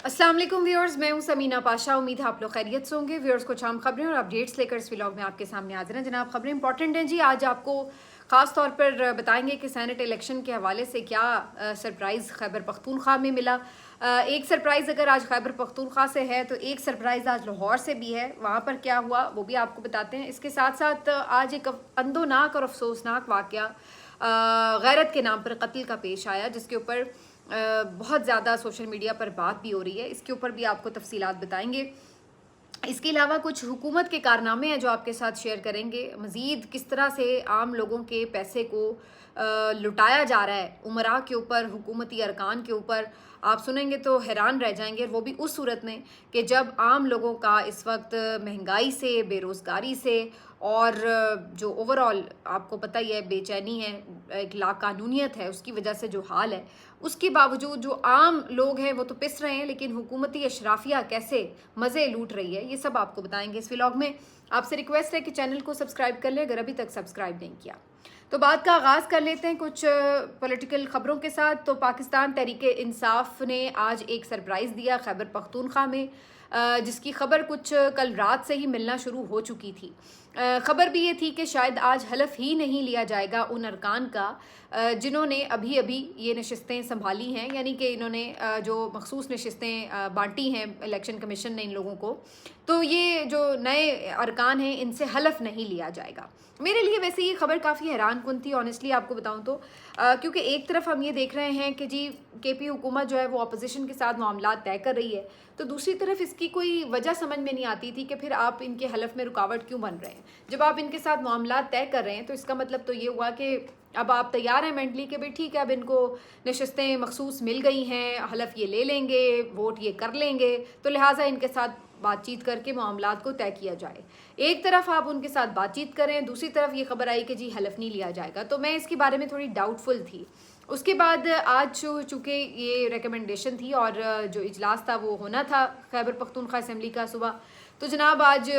अस्सलाम वालेकुम व्यूअर्स, मैं हूं समीना पाशा। उम्मीद है आप लोग खैरियत से होंगे। व्यूअर्स, कुछ आम खबरें और अपडेट्स लेकर इस व्लॉग में आपके सामने हाजिर हैं। जनाब, खबरें इंपॉर्टेंट हैं जी। आज आपको ख़ास तौर पर बताएंगे कि सेनेट इलेक्शन के हवाले से क्या सरप्राइज़ खैबर पख्तूनख्वा में मिला। एक सरप्राइज़ अगर आज खैबर पख्तूनख्वा से है तो एक सरप्राइज़ आज लाहौर से भी है। वहाँ पर क्या हुआ वो भी आपको बताते हैं। इसके साथ साथ आज एक अंदोनाक और अफसोसनाक वाक़या गैरत के नाम पर कत्ल का पेश आया, जिसके ऊपर बहुत ज़्यादा सोशल मीडिया पर बात भी हो रही है। इसके ऊपर भी आपको तफसीलात बताएंगे। इसके अलावा कुछ हुकूमत के कारनामे हैं जो आपके साथ शेयर करेंगे। मज़ीद किस तरह से आम लोगों के पैसे को लुटाया जा रहा है उमरा के ऊपर, हुकूमती अरकान के ऊपर, आप सुनेंगे तो हैरान रह जाएंगे। वो भी उस सूरत में कि जब आम लोगों का इस वक्त महंगाई से, बेरोज़गारी से और जो ओवरऑल आपको पता ही है बेचैनी है, एक लाकानूनियत है, उसकी वजह से जो हाल है, उसके बावजूद जो आम लोग हैं वो तो पिस रहे हैं, लेकिन हुकूमती अशराफिया कैसे मज़े लूट रही है, ये सब आपको बताएंगे इस व्लॉग में। आपसे रिक्वेस्ट है कि चैनल को सब्सक्राइब कर लें अगर अभी तक सब्सक्राइब नहीं किया। तो बात का आगाज़ कर लेते हैं कुछ पॉलिटिकल ख़बरों के साथ। तो पाकिस्तान तहरीके इंसाफ ने आज एक सरप्राइज़ दिया खैबर पख्तूनख्वा में, जिसकी खबर कुछ कल रात से ही मिलना शुरू हो चुकी थी। खबर भी ये थी कि शायद आज हलफ ही नहीं लिया जाएगा उन अरकान का जिन्होंने अभी अभी ये नशस्तें संभाली हैं, यानी कि इन्होंने जो मखसूस नशस्तें बांटी हैं इलेक्शन कमीशन ने इन लोगों को। तो ये जो नए अरकान हैं इनसे हलफ नहीं लिया जाएगा। मेरे लिए वैसे ये खबर काफ़ी हैरान कुन थी, ऑनेस्टली आपको बताऊं तो, क्योंकि एक तरफ हम ये देख रहे हैं कि जी केपी हुकूमत जो है वो अपोजिशन के साथ मामला तय कर रही है, तो दूसरी तरफ इसकी कोई वजह समझ में नहीं आती थी कि फिर आप इनके हलफ में रुकावट क्यों बन रहे हैं। जब आप इनके साथ मामला तय कर रहे हैं तो इसका मतलब तो ये हुआ कि अब आप तैयार हैं मेंटली कि भाई ठीक है, अब इनको नशस्तें मखसूस मिल गई हैं, हलफ ये ले लेंगे, वोट ये कर लेंगे, तो लिहाजा इनके साथ बातचीत करके मामलात को तय किया जाए। एक तरफ आप उनके साथ बातचीत करें, दूसरी तरफ ये खबर आई कि जी हलफ नहीं लिया जाएगा। तो मैं इसके बारे में थोड़ी डाउटफुल थी। उसके बाद आज चूँकि ये रिकमेंडेशन थी और जो इजलास था वो होना था खैबर पख्तूनख्वा असम्बली का सुबह, तो जनाब आज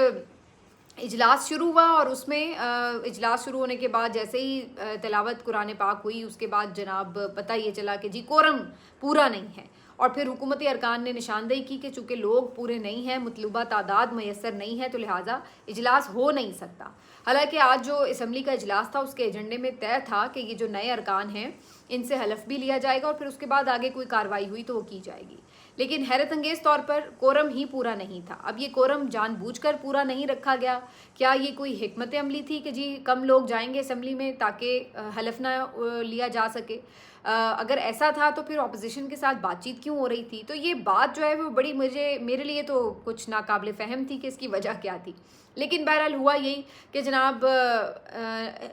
इजलास शुरू हुआ और उसमें इजलास शुरू होने के बाद जैसे ही तिलावत कुरान पाक हुई, उसके बाद जनाब पता ये चला कि जी कोरम पूरा नहीं है। और फिर हुकूमती अरकान ने निशानदेही की कि चूँकि लोग पूरे नहीं हैं, मतलूबा तादाद मैसर नहीं है, तो लिहाजा इजलास हो नहीं सकता। हालांकि आज जो असम्बली का इजलास था उसके एजेंडे में तय था कि ये जो नए अरकान हैं इनसे हलफ भी लिया जाएगा और फिर उसके बाद आगे कोई कार्रवाई हुई तो वो की जाएगी। लेकिन हैरत अंगेज तौर पर कोरम ही पूरा नहीं था। अब ये कोरम जानबूझकर पूरा नहीं रखा गया, क्या ये कोई हिकमत अमली थी कि जी कम लोग जाएंगे असम्बली में ताकि हलफ ना लिया जा सके? अगर ऐसा था तो फिर अपोजिशन के साथ बातचीत क्यों हो रही थी? तो ये बात जो है वो बड़ी मेरे लिए तो कुछ नाकाबिल फ़हम थी कि इसकी वजह क्या थी। लेकिन बहरहाल हुआ यही कि जनाब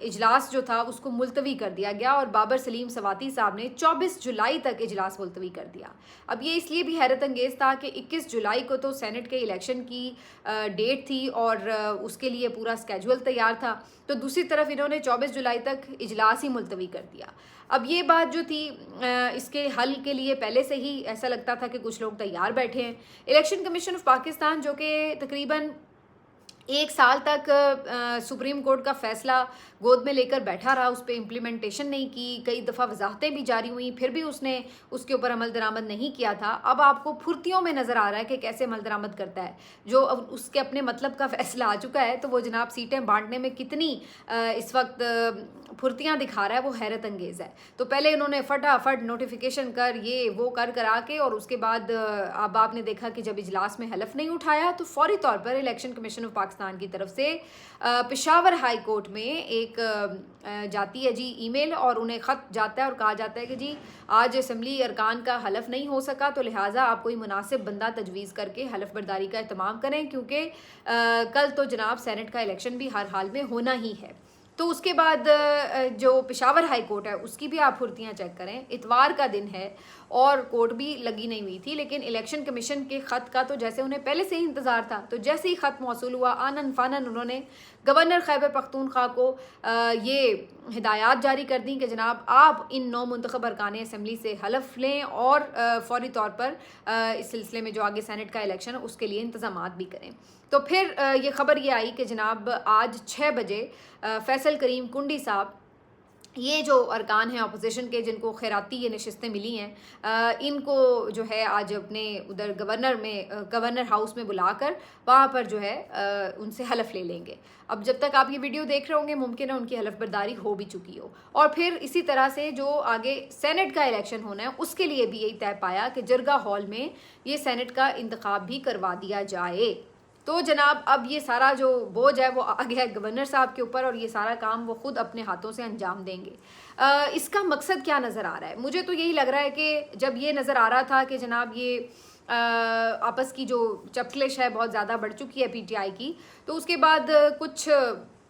इजलास जो था उसको मुलतवी कर दिया गया और बाबर सलीम सवाती साहब ने 24 जुलाई तक इजलास मुलतवी कर दिया। अब ये इसलिए भी हैरत अंगेज़ था कि 21 जुलाई को तो सेनेट के इलेक्शन की डेट थी और उसके लिए पूरा स्केजुअल तैयार था, तो दूसरी तरफ इन्होंने 24 जुलाई तक इजलास ही मुलतवी कर दिया। अब ये बात जो थी इसके हल के लिए पहले से ही ऐसा लगता था कि कुछ लोग तैयार बैठे हैं। इलेक्शन कमीशन ऑफ पाकिस्तान जो कि तकरीबन 1 साल तक सुप्रीम कोर्ट का फैसला गोद में लेकर बैठा रहा, उस पर इम्प्लीमेंटेशन नहीं की, कई दफ़ा वजाहतें भी जारी हुई, फिर भी उसने उसके ऊपर अमल दरामद नहीं किया था। अब आपको फुर्तियों में नज़र आ रहा है कि कैसे अमल दरामद करता है। जो अब उसके अपने मतलब का फैसला आ चुका है तो वो जनाब सीटें बांटने में कितनी इस वक्त फुर्तियाँ दिखा रहा है, वो हैरत अंगेज़ है। तो पहले इन्होंने फटाफट नोटिफिकेशन कर ये वो कर करा के, और उसके बाद अब आपने देखा कि जब इजलास में हलफ नहीं उठाया तो फौरी तौर पर इलेक्शन कमीशन ऑफ पाकिस्तान की तरफ से पेशावर हाई कोर्ट में एक जाती है जी ईमेल, और उन्हें ख़त जाता है और कहा जाता है कि जी आज असम्बली अरकान का हलफ नहीं हो सका, तो लिहाजा आप कोई मुनासिब बंदा तजवीज़ करके हलफ बर्दारी का एहतमाम करें, क्योंकि कल तो जनाब सेनेट का इलेक्शन भी हर हाल में होना ही है। तो उसके बाद जो पेशावर हाई कोर्ट है उसकी भी आप फुर्तियाँ चेक करें। इतवार का दिन है और कोर्ट भी लगी नहीं हुई थी, लेकिन इलेक्शन कमीशन के ख़त का तो जैसे उन्हें पहले से ही इंतज़ार था, तो जैसे ही ख़त मौसूल हुआ आनन फानन उन्होंने गवर्नर खैबर पख्तूनख्वा को ये हिदायत जारी कर दी कि जनाब आप इन 9 मुंतखब अरकान असम्बली से हलफ लें और फौरी तौर पर इस सिलसिले में जो आगे सेनेट का इलेक्शन है उसके लिए इंतज़ाम भी करें। तो फिर ये ख़बर ये आई कि जनाब आज 6 बजे फैसल करीम कुंडी साहब ये जो अरकान हैं अपोजिशन के, जिनको खैराती ये नशिस्तें मिली हैं, इनको जो है आज अपने उधर गवर्नर हाउस में बुलाकर वहाँ पर जो है उनसे हलफ ले लेंगे। अब जब तक आप ये वीडियो देख रहे होंगे मुमकिन है उनकी हलफ बर्दारी हो भी चुकी हो। और फिर इसी तरह से जो आगे सेनेट का इलेक्शन होना है उसके लिए भी यही तय पाया कि जरगा हॉल में ये सेनेट का इंतखाब भी करवा दिया जाए। तो जनाब अब ये सारा जो बोझ है वो आ गया है गवर्नर साहब के ऊपर और ये सारा काम वो खुद अपने हाथों से अंजाम देंगे। इसका मकसद क्या नज़र आ रहा है? मुझे तो यही लग रहा है कि जब ये नज़र आ रहा था कि जनाब ये आपस की जो चपकलिश है बहुत ज़्यादा बढ़ चुकी है पीटीआई की, तो उसके बाद कुछ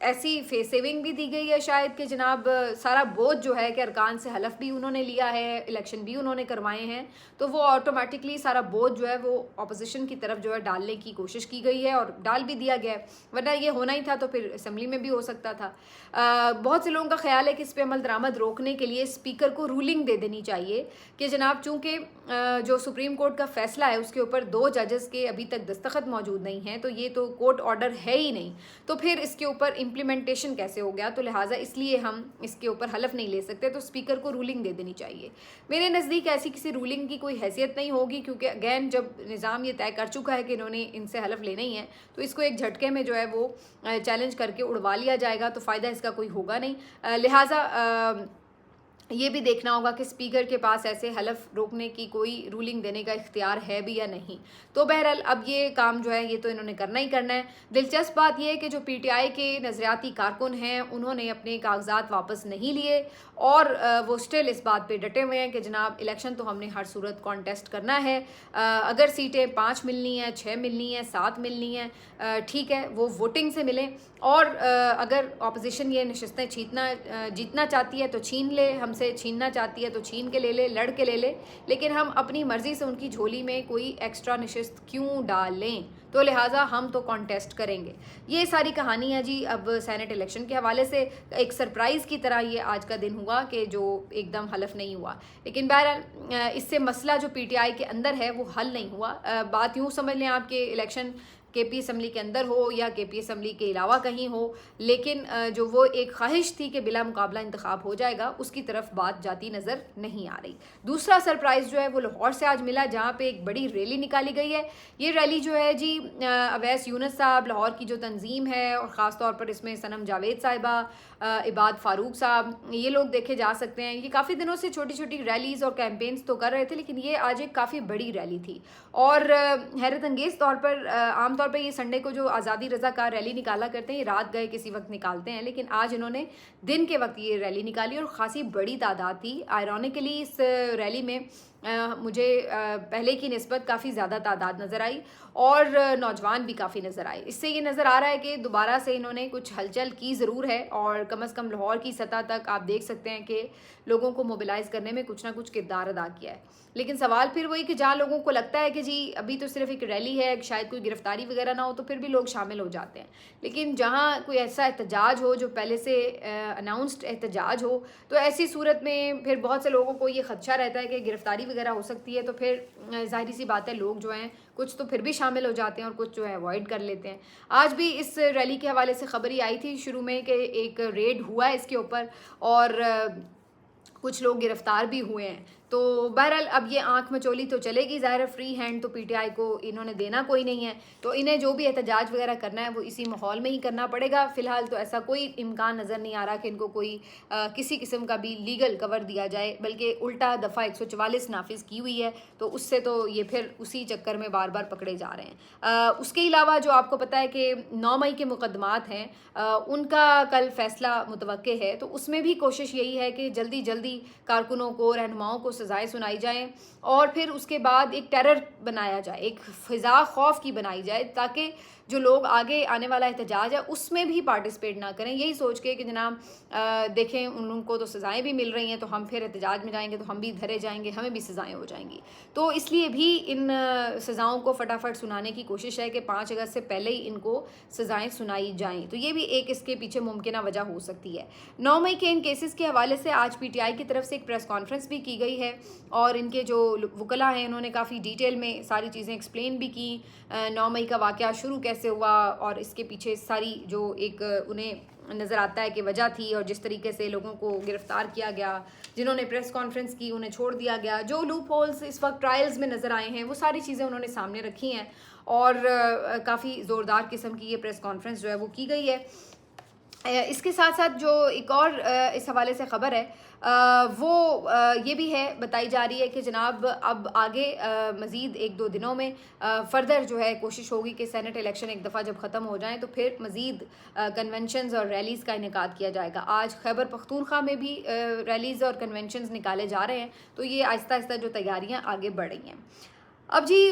ऐसी फेस सेविंग भी दी गई है शायद कि जनाब सारा बोझ जो है कि अरकान से हलफ भी उन्होंने लिया है, इलेक्शन भी उन्होंने करवाए हैं, तो वो ऑटोमेटिकली सारा बोझ जो है वो अपोजिशन की तरफ जो है डालने की कोशिश की गई है और डाल भी दिया गया है। वरना ये होना ही था तो फिर असम्बली में भी हो सकता था। बहुत से लोगों का ख्याल है कि इस पर अमल दरामद रोकने के लिए स्पीकर को रूलिंग दे देनी चाहिए कि जनाब चूँकि जो सुप्रीम कोर्ट का फैसला है उसके ऊपर 2 जजेस के अभी तक दस्तखत मौजूद नहीं हैं, तो ये तो कोर्ट ऑर्डर है ही नहीं, तो फिर इसके ऊपर इम्प्लीमेंटेशन कैसे हो गया? तो लिहाजा इसलिए हम इसके ऊपर हलफ नहीं ले सकते, तो स्पीकर को रूलिंग दे देनी चाहिए। मेरे नज़दीक ऐसी किसी रूलिंग की कोई हैसियत नहीं होगी, क्योंकि अगैन जब निज़ाम ये तय कर चुका है कि इन्होंने इनसे हलफ लेना ही है तो इसको एक झटके में जो है वो चैलेंज करके उड़वा लिया जाएगा, तो फ़ायदा इसका कोई होगा नहीं। लिहाजा ये भी देखना होगा कि स्पीकर के पास ऐसे हलफ रोकने की कोई रूलिंग देने का इख्तियार है भी या नहीं। तो बहरहाल अब ये काम जो है ये तो इन्होंने करना ही करना है। दिलचस्प बात यह है कि जो पीटीआई के नज़रियाती कारकुन हैं उन्होंने अपने कागजात वापस नहीं लिए और वो स्टिल इस बात पे डटे हुए हैं कि जनाब इलेक्शन तो हमने हर सूरत कॉन्टेस्ट करना है। अगर सीटें 5 मिलनी है, 6 मिलनी है, 7 मिलनी है, ठीक है वो वोटिंग से मिलें। और अगर अपोजिशन ये नशिस्तें जीतना चाहती है तो छीन ले, हमसे छीनना चाहती है तो छीन के ले ले, लड़ के ले ले, लेकिन हम अपनी मर्ज़ी से उनकी झोली में कोई एक्स्ट्रा नशिस्त क्यों डालें? तो लिहाजा हम तो कॉन्टेस्ट करेंगे। ये सारी कहानी है जी। अब सेनेट इलेक्शन के हवाले से एक सरप्राइज़ की तरह ये आज का दिन हुआ कि जो एकदम हलफ नहीं हुआ, लेकिन बहरहाल इससे मसला जो पीटीआई के अंदर है वो हल नहीं हुआ। बात यूँ समझ लें आप कि इलेक्शन केपी असम्बली के अंदर हो या केपी असम्बली के अलावा कहीं हो, लेकिन जो वो एक ख्वाहिश थी कि बिला मुकाबला इंतखाब हो जाएगा उसकी तरफ बात जाती नज़र नहीं आ रही। दूसरा सरप्राइज़ जो है वो लाहौर से आज मिला, जहाँ पे एक बड़ी रैली निकाली गई है। ये रैली जो है जी अवैस यूनुस साहब, लाहौर की जो तंजीम है और ख़ास तौर पर इसमें सनम जावेद साहिबा, इबाद फ़ारूक साहब, ये लोग देखे जा सकते हैं। ये काफ़ी दिनों से छोटी छोटी रैलीज़ और कैंपेन्स तो कर रहे थे, लेकिन ये आज एक काफ़ी बड़ी रैली थी और हैरत अंगेज़ तौर पर आम तौर पे ये संडे को जो आज़ादी रज़ा कार रैली निकाला करते हैं ये रात गए किसी वक्त निकालते हैं, लेकिन आज इन्होंने दिन के वक्त ये रैली निकाली और ख़ासी बड़ी तादाद थी। आयरॉनिकली इस रैली में मुझे पहले की निस्बत काफ़ी ज़्यादा तादाद नज़र आई और नौजवान भी काफ़ी नज़र आए। इससे ये नज़र आ रहा है कि दोबारा से इन्होंने कुछ हलचल की ज़रूर है और कम से कम लाहौर की सतह तक आप देख सकते हैं कि लोगों को मोबिलाइज़ करने में कुछ ना कुछ किरदार अदा किया है। लेकिन सवाल फिर वही कि जहाँ लोगों को लगता है कि जी अभी तो सिर्फ एक रैली है, शायद कोई गिरफ्तारी वगैरह ना हो, तो फिर भी लोग शामिल हो जाते हैं। लेकिन जहाँ कोई ऐसा एहतजाज हो जो पहले से अनाउंस्ड एहतजाज हो, तो ऐसी सूरत में फिर बहुत से लोगों को ये खदशा रहता है कि गिरफ्तारी वगैरह हो सकती है, तो फिर ज़ाहिर सी बात है लोग जो हैं कुछ तो फिर भी शामिल हो जाते हैं और कुछ जो है अवॉइड कर लेते हैं। आज भी इस रैली के हवाले से खबर ही आई थी शुरू में कि एक रेड हुआ है इसके ऊपर और कुछ लोग गिरफ्तार भी हुए हैं। तो बहरहाल अब ये आंख मचोली तो चलेगी, ज़ाहिर है फ्री हैंड तो पीटीआई को इन्होंने देना कोई नहीं है, तो इन्हें जो भी एहतजाज वगैरह करना है वो इसी माहौल में ही करना पड़ेगा। फ़िलहाल तो ऐसा कोई इम्कान नज़र नहीं आ रहा कि इनको कोई किसी किस्म का भी लीगल कवर दिया जाए, बल्कि उल्टा दफ़ा 144 नाफिज की हुई है, तो उससे तो ये फिर उसी चक्कर में बार बार पकड़े जा रहे हैं। उसके अलावा जो आपको पता है कि 9 मई के मुकदमात हैं, उनका कल फैसला मुतवक्के है, तो उसमें भी कोशिश यही है कि जल्दी जल्दी कारकुनों को, रहनुमाओं को सज़ाएं सुनाई जाएं और फिर उसके बाद एक टेरर बनाया जाए, एक फ़िज़ा खौफ की बनाई जाए, ताकि जो लोग आगे आने वाला एहतजाज है उसमें भी पार्टिसिपेट ना करें, यही सोच के कि जनाब देखें उनको तो सज़ाएं भी मिल रही हैं, तो हम फिर एहतजाज में जाएंगे तो हम भी धरे जाएंगे, हमें भी सज़ाएं हो जाएंगी। तो इसलिए भी इन सज़ाओं को फटाफट सुनाने की कोशिश है कि 5 अगस्त से पहले ही इनको सज़ाएं सुनाई जाएँ, तो ये भी एक इसके पीछे मुमकिन वजह हो सकती है। 9 मई के इन केसेस के हवाले से आज पीटीआई की तरफ से एक प्रेस कॉन्फ्रेंस भी की गई है और इनके जो वकला हैं उन्होंने काफ़ी डिटेल में सारी चीज़ें एक्सप्लेन भी की। 9 मई का वाक़या शुरू कैसे हुआ और इसके पीछे सारी जो एक उन्हें नज़र आता है कि वजह थी, और जिस तरीके से लोगों को गिरफ्तार किया गया, जिन्होंने प्रेस कॉन्फ्रेंस की उन्हें छोड़ दिया गया, जो लूप होल्स इस वक्त ट्रायल्स में नज़र आए हैं, वो सारी चीज़ें उन्होंने सामने रखी हैं और काफ़ी ज़ोरदार किस्म की ये प्रेस कॉन्फ्रेंस जो है वो की गई है। इसके साथ साथ जो एक और इस हवाले से ख़बर है वो ये भी है, बताई जा रही है कि जनाब अब आगे मज़ीद 1-2 दिनों में फ़र्दर जो है कोशिश होगी कि सेनेट इलेक्शन एक दफ़ा जब ख़त्म हो जाए तो फिर मज़ीद कन्वेंशंस और रैलीज़ का इनेकाद किया जाएगा। आज खैबर पख्तूनख्वा में भी रैलीज़ और कन्वेंशंस निकाले जा रहे हैं, तो ये आहिस्ता आहिस्ता जो तैयारियाँ आगे बढ़ रही हैं। अब जी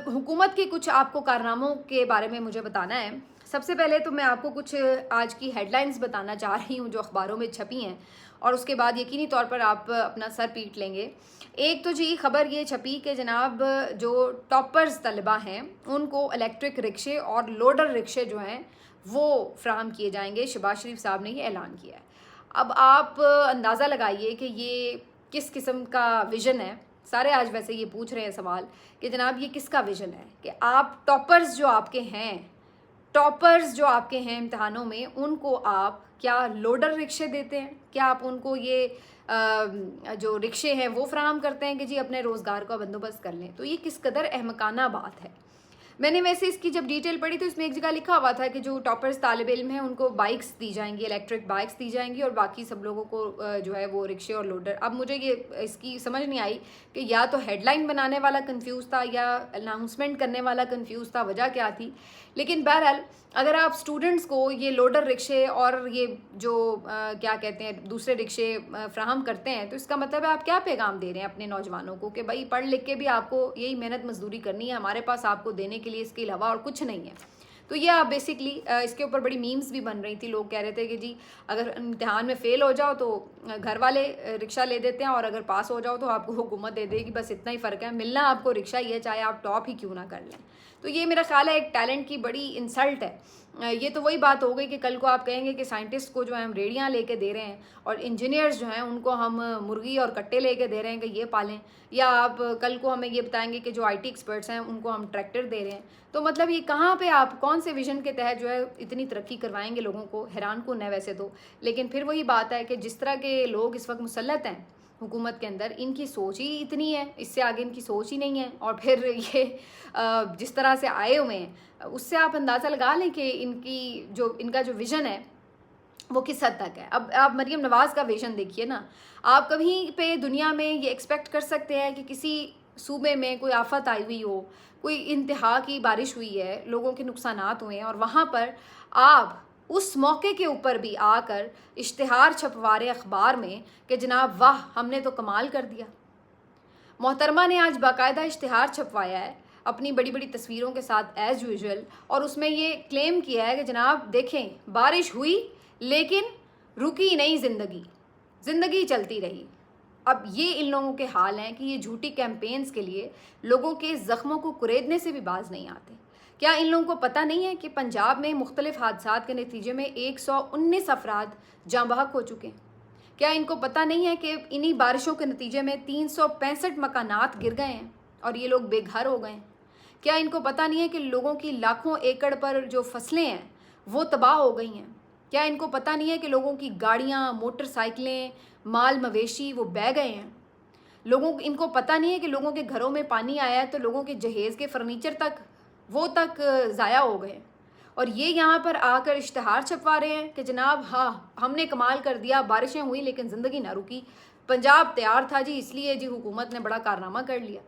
हुकूमत के कुछ आपको कारनामों के बारे में मुझे बताना है। सबसे पहले तो मैं आपको कुछ आज की हेडलाइंस बताना चाह रही हूँ जो अखबारों में छपी हैं, और उसके बाद यकीनी तौर पर आप अपना सर पीट लेंगे। एक तो जी खबर ये छपी कि जनाब जो टॉपर्स तलबा हैं उनको इलेक्ट्रिक रिक्शे और लोडर रिक्शे जो हैं वो फ्राहम किए जाएंगे। शहबाज शरीफ साहब ने ये ऐलान किया है। अब आप अंदाज़ा लगाइए कि ये किस किस्म का विज़न है। सारे आज वैसे ये पूछ रहे हैं सवाल कि जनाब ये किसका विज़न है कि आप टॉपर्स जो आपके हैं इम्तहानों में, उनको आप क्या लोडर रिक्शे देते हैं? क्या आप उनको ये जो रिक्शे हैं वो फ्राहम करते हैं कि जी अपने रोज़गार का बंदोबस्त कर लें? तो ये किस कदर अहमकाना बात है। मैंने वैसे इसकी जब डिटेल पढ़ी तो इसमें एक जगह लिखा हुआ था कि जो टॉपर्स तालिब इल्म हैं उनको बाइक्स दी जाएंगी, इलेक्ट्रिक बाइक्स दी जाएंगी, और बाकी सब लोगों को जो है वो रिक्शे और लोडर। अब मुझे ये इसकी समझ नहीं आई कि या तो हेडलाइन बनाने वाला कंफ्यूज था या अनाउंसमेंट करने वाला कंफ्यूज था, वजह क्या थी। लेकिन बहरहाल अगर आप स्टूडेंट्स को ये लोडर रिक्शे और ये जो क्या कहते हैं दूसरे रिक्शे फ्राहम करते हैं, तो इसका मतलब है आप क्या पैगाम दे रहे हैं अपने नौजवानों को कि भाई पढ़ लिख के भी आपको यही मेहनत मजदूरी करनी है, हमारे पास आपको देने के लिए इसके अलावा और कुछ नहीं है। तो ये आप बेसिकली इसके ऊपर बड़ी मीम्स भी बन रही थी। लोग कह रहे थे कि जी अगर इम्तिहान में फ़ेल हो जाओ तो घर वाले रिक्शा ले देते हैं, और अगर पास हो जाओ तो आपको हुकूमत दे देगी। बस इतना ही फ़र्क है, मिलना आपको रिक्शा ही है, चाहे आप टॉप ही क्यों ना कर लें। तो ये मेरा ख्याल है एक टैलेंट की बड़ी इंसल्ट है। ये तो वही बात हो गई कि कल को आप कहेंगे कि साइंटिस्ट को जो है हम रेडियाँ लेके दे रहे हैं, और इंजीनियर्स जो हैं उनको हम मुर्गी और कट्टे लेके दे रहे हैं कि ये पालें, या आप कल को हमें ये बताएंगे कि जो IT एक्सपर्ट्स हैं उनको हम ट्रैक्टर दे रहे हैं। तो मतलब ये कहाँ पे आप कौन से विजन के तहत जो है इतनी तरक्की करवाएंगे लोगों को? हैरान कौन है वैसे तो। लेकिन फिर वही बात है कि जिस तरह के लोग इस वक्त मुसल्लत हैं हुकूमत के अंदर, इनकी सोच ही इतनी है, इससे आगे इनकी सोच ही नहीं है। और फिर ये जिस तरह से आए हुए हैं उससे आप अंदाज़ा लगा लें कि इनका जो विज़न है वो किस हद तक है। अब आप मरीम नवाज़ का विज़न देखिए ना। आप कहीं पे दुनिया में ये एक्सपेक्ट कर सकते हैं कि किसी सूबे में कोई आफत आई हुई हो, कोई इंतहा की बारिश हुई है, लोगों के नुकसानात हुए हैं, और वहाँ पर आप उस मौके के ऊपर भी आकर इश्तिहार छपवा रहे अखबार में कि जनाब वाह हमने तो कमाल कर दिया। मोहतरमा ने आज बाकायदा इश्तिहार छपवाया है अपनी बड़ी बड़ी तस्वीरों के साथ एज़ यूजुअल, और उसमें ये क्लेम किया है कि जनाब देखें बारिश हुई लेकिन रुकी नहीं, ज़िंदगी चलती रही। अब ये इन लोगों के हाल हैं कि ये झूठी कैंपेन्स के लिए लोगों के ज़ख्मों को कुरेदने से भी बाज नहीं आते। क्या इन लोगों को पता नहीं है कि पंजाब में मुख्तलिफ हादसात के नतीजे में 119 अफराद जाँ बहक हो चुके हैं? क्या इनको पता नहीं है कि इन्हीं बारिशों के नतीजे में 365 मकानात गिर गए हैं और ये लोग बेघर हो गए हैं? क्या इनको पता नहीं है कि लोगों की लाखों एकड़ पर जो फसलें हैं वो तबाह हो गई हैं? क्या इनको पता नहीं है कि लोगों की गाड़ियाँ, मोटरसाइकिलें, माल मवेशी वो बह गए हैं? इनको पता नहीं है कि लोगों के घरों में पानी आया है तो लोगों के जहेज़ के फर्नीचर तक ज़ाया हो गए। और ये यहाँ पर आकर इश्तिहार छपवा रहे हैं कि जनाब हाँ हमने कमाल कर दिया, बारिशें हुई लेकिन ज़िंदगी ना रुकी, पंजाब तैयार था जी, इसलिए जी हुकूमत ने बड़ा कारनामा कर लिया।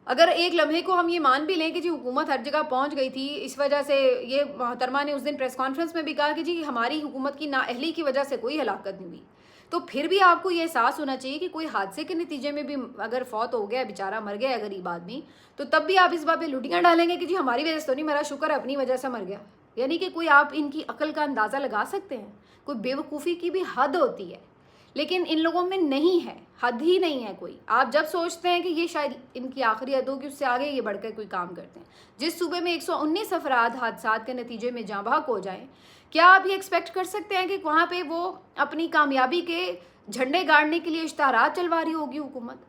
अगर एक लम्हे को हम ये मान भी लें कि जी हुकूमत हर जगह पहुंच गई थी, इस वजह से ये मोहतरमा ने उस दिन प्रेस कॉन्फ्रेंस में भी कहा कि जी हमारी हुकूमत की नाअहली की वजह से कोई हलाकत नहीं हुई, तो फिर भी आपको ये एहसास होना चाहिए कि कोई हादसे के नतीजे में भी अगर फौत हो गया, बेचारा मर गया गरीब आदमी, तो तब भी आप इस बात पे लुटियाँ डालेंगे कि जी हमारी वजह से तो नहीं मरा, शुक्र है अपनी वजह से मर गया। यानी कि कोई आप इनकी अकल का अंदाज़ा लगा सकते हैं? कोई बेवकूफ़ी की भी हद होती है, लेकिन इन लोगों में नहीं है, हद ही नहीं है कोई। आप जब सोचते हैं कि ये शायद इनकी आखिरी हद होगी, उससे आगे ये बढ़कर कोई काम करते हैं। जिस सूबे में 119 अफराद हादसात के नतीजे में जाँ बहक हो जाएं, क्या आप ये एक्सपेक्ट कर सकते हैं कि वहाँ पे वो अपनी कामयाबी के झंडे गाड़ने के लिए इश्तिहारात चलवा रही होगी हुकूमत?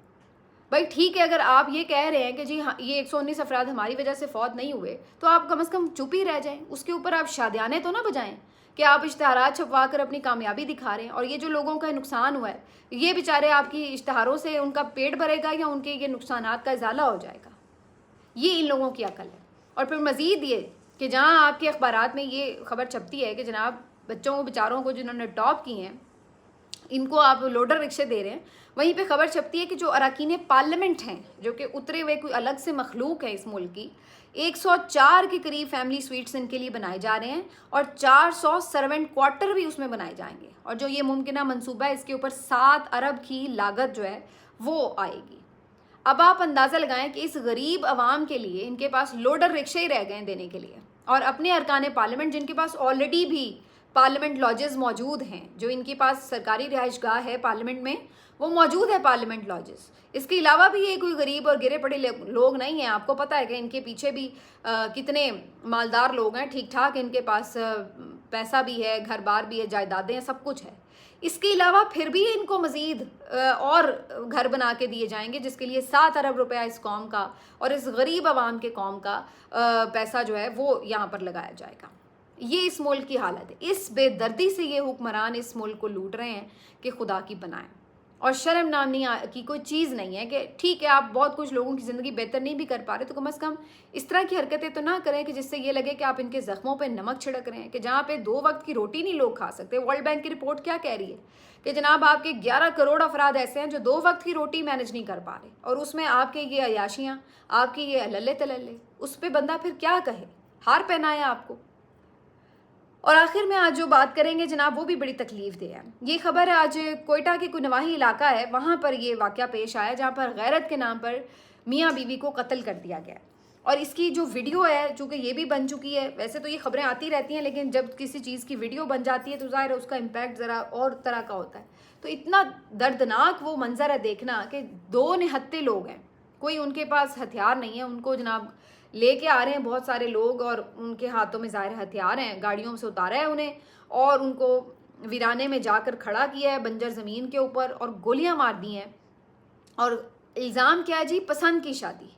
भाई ठीक है, अगर आप ये कह रहे हैं कि जी हाँ ये 119 अफराद हमारी वजह से फौत नहीं हुए, तो आप कम से कम चुप ही रह जाएं, उसके ऊपर आप शादियाने तो ना बजाएं कि आप इश्तहारात छपवा कर अपनी कामयाबी दिखा रहे हैं, और ये जो लोगों का नुकसान हुआ है ये बेचारे आपकी इश्तहारों से उनका पेट भरेगा या उनके ये नुकसानात का इजाला हो जाएगा? ये इन लोगों की अकल है। और फिर मज़ीद ये कि जहाँ आपके अखबारात में ये खबर छपती है कि जनाब बच्चों को बेचारों को जिन्होंने टॉप किए हैं इनको आप लोडर रिक्शे दे रहे हैं, वहीं पे खबर छपती है कि जो अरकान पार्लियामेंट हैं जो कि उतरे हुए कोई अलग से मखलूक है इस मुल्क की, 104 के करीब फैमिली स्वीट्स इनके लिए बनाए जा रहे हैं और 400 सर्वेंट क्वार्टर भी उसमें बनाए जाएंगे, और जो ये मुमकिना मंसूबा है इसके ऊपर 7 अरब की लागत जो है वो आएगी। अब आप अंदाज़ा लगाएं कि इस गरीब आवाम के लिए इनके पास लोडर रिक्शे ही रह गए देने के लिए, और अपने अरकान पार्लियामेंट जिनके पास ऑलरेडी भी पार्लियामेंट लॉजेस मौजूद हैं, जो इनके पास सरकारी रिहाइशगाह है पार्लियामेंट में वो मौजूद है पार्लियामेंट लॉजेस। इसके अलावा भी ये कोई गरीब और गिरे पड़े लोग नहीं हैं। आपको पता है कि इनके पीछे भी कितने मालदार लोग हैं, ठीक ठाक इनके पास पैसा भी है, घर बार भी है, जायदादें हैं, सब कुछ है। इसके अलावा फिर भी इनको मज़ीद और घर बना के दिए जाएंगे जिसके लिए 7 अरब रुपया इस कौम का और इस गरीब आवाम के कौम का पैसा जो है वो यहाँ पर लगाया जाएगा। ये इस मुल्क की हालत है। इस बेदर्दी से ये हुक्मरान इस मुल्क को लूट रहे हैं कि खुदा की बनाएं। और शर्म नामनी की कोई चीज़ नहीं है कि ठीक है आप बहुत कुछ लोगों की ज़िंदगी बेहतर नहीं भी कर पा रहे तो कम से कम इस तरह की हरकतें तो ना करें कि जिससे ये लगे कि आप इनके ज़ख्मों पे नमक छिड़क रहे हैं, कि जहाँ पे 2 वक्त की रोटी नहीं लोग खा सकते। वर्ल्ड बैंक की रिपोर्ट क्या कह रही है कि जनाब आपके 11 करोड़ अफराद ऐसे हैं जो 2 वक्त की रोटी मैनेज नहीं कर पा रहे, और उसमें आपके ये अयाशियाँ, आपकी ये लल्ले तलल्ले, उस पर बंदा फिर क्या कहे, हार पहनाए आपको। और आखिर में आज जो बात करेंगे जनाब वो भी बड़ी तकलीफ दे है। ये खबर है आज कोयटा के कोई नवाही इलाका है, वहाँ पर ये वाक़या पेश आया जहाँ पर गैरत के नाम पर मियाँ बीवी को कत्ल कर दिया गया। और इसकी जो वीडियो है चूँकि ये भी बन चुकी है, वैसे तो ये खबरें आती रहती हैं लेकिन जब किसी चीज़ की वीडियो बन जाती है तो ज़ाहिर है उसका इम्पैक्ट ज़रा और तरह का होता है। तो इतना दर्दनाक वो मंजर है देखना कि 2 निहत्ते लोग हैं, कोई उनके पास हथियार नहीं है, उनको जनाब लेके आ रहे हैं बहुत सारे लोग और उनके हाथों में ज़ाहिर हथियार हैं, गाड़ियों से उतारा है उन्हें और उनको वीराने में जाकर खड़ा किया है बंजर ज़मीन के ऊपर और गोलियां मार दी हैं। और इल्ज़ाम क्या है जी? पसंद की शादी,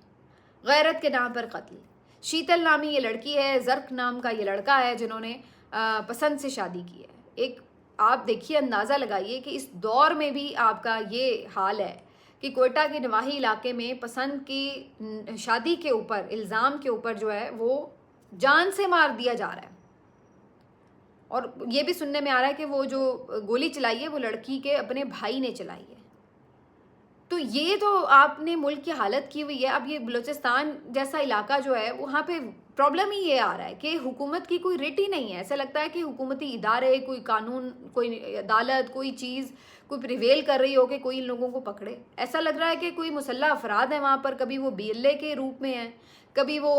गैरत के नाम पर कत्ल। शीतल नामी ये लड़की है, ज़र्क नाम का ये लड़का है जिन्होंने पसंद से शादी की है। एक आप देखिए, अंदाज़ा लगाइए कि इस दौर में भी आपका ये हाल है कि कोयटा के नवाही इलाके में पसंद की शादी के ऊपर, इल्ज़ाम के ऊपर जो है वो जान से मार दिया जा रहा है। और ये भी सुनने में आ रहा है कि वो जो गोली चलाई है वो लड़की के अपने भाई ने चलाई है। तो ये तो आपने मुल्क की हालत की हुई है। अब ये बलूचिस्तान जैसा इलाका जो है वहाँ पे प्रॉब्लम ही ये आ रहा है कि हुकूमत की कोई रेट ही नहीं है। ऐसा लगता है कि हुकूमती इदारे, कोई कानून, कोई अदालत, कोई चीज़ कोई प्रिवेल कर रही हो कि कोई इन लोगों को पकड़े। ऐसा लग रहा है कि कोई मुसल्ला अफराद है वहाँ पर, कभी वो BLA के रूप में हैं, कभी वो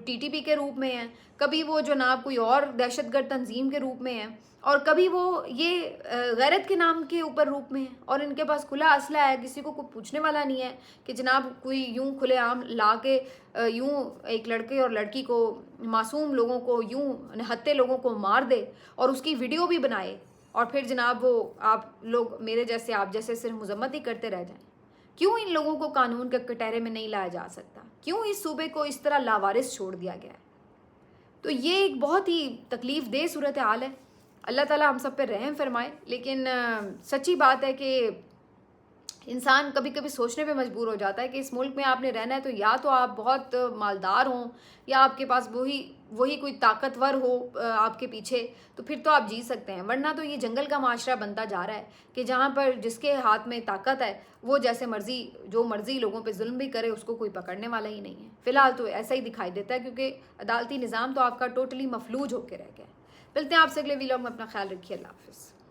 TTP के रूप में हैं, कभी वो जनाब कोई और दहशतगर्द तंजीम के रूप में हैं, और कभी वो ये गैरत के नाम के ऊपर रूप में है। और इनके पास खुला असला है, किसी को कोई पूछने वाला नहीं है कि जनाब कोई यूं खुलेआम ला के यूं एक लड़के और लड़की को, मासूम लोगों को, यूं निहत्ते लोगों को मार दे और उसकी वीडियो भी बनाए और फिर जनाब वो आप लोग मेरे जैसे, आप जैसे सिर्फ मजम्मत ही करते रह जाएं। क्यों इन लोगों को कानून के कटहरे में नहीं लाया जा सकता? क्यों इस सूबे को इस तरह लावारिस छोड़ दिया गया है? तो ये एक बहुत ही तकलीफ दे सूरत हाल है। अल्लाह ताला हम सब पे रहम फरमाए। लेकिन सच्ची बात है कि इंसान कभी कभी सोचने पे मजबूर हो जाता है कि इस मुल्क में आपने रहना है तो या तो आप बहुत मालदार हों या आपके पास वही कोई ताकतवर हो आपके पीछे, तो फिर तो आप जी सकते हैं। वरना तो ये जंगल का माशरा बनता जा रहा है कि जहाँ पर जिसके हाथ में ताकत है वो जैसे मर्जी, जो मर्जी लोगों पे जुल्म भी करे उसको कोई पकड़ने वाला ही नहीं है। फ़िलहाल तो ऐसा ही दिखाई देता है क्योंकि अदालती निज़ाम तो आपका टोटली मफलूज होकर रह गया है। मिलते हैं आपसे अगले वीलॉग में। अपना ख्याल रखिए। अल्लाह हाफ़िज़।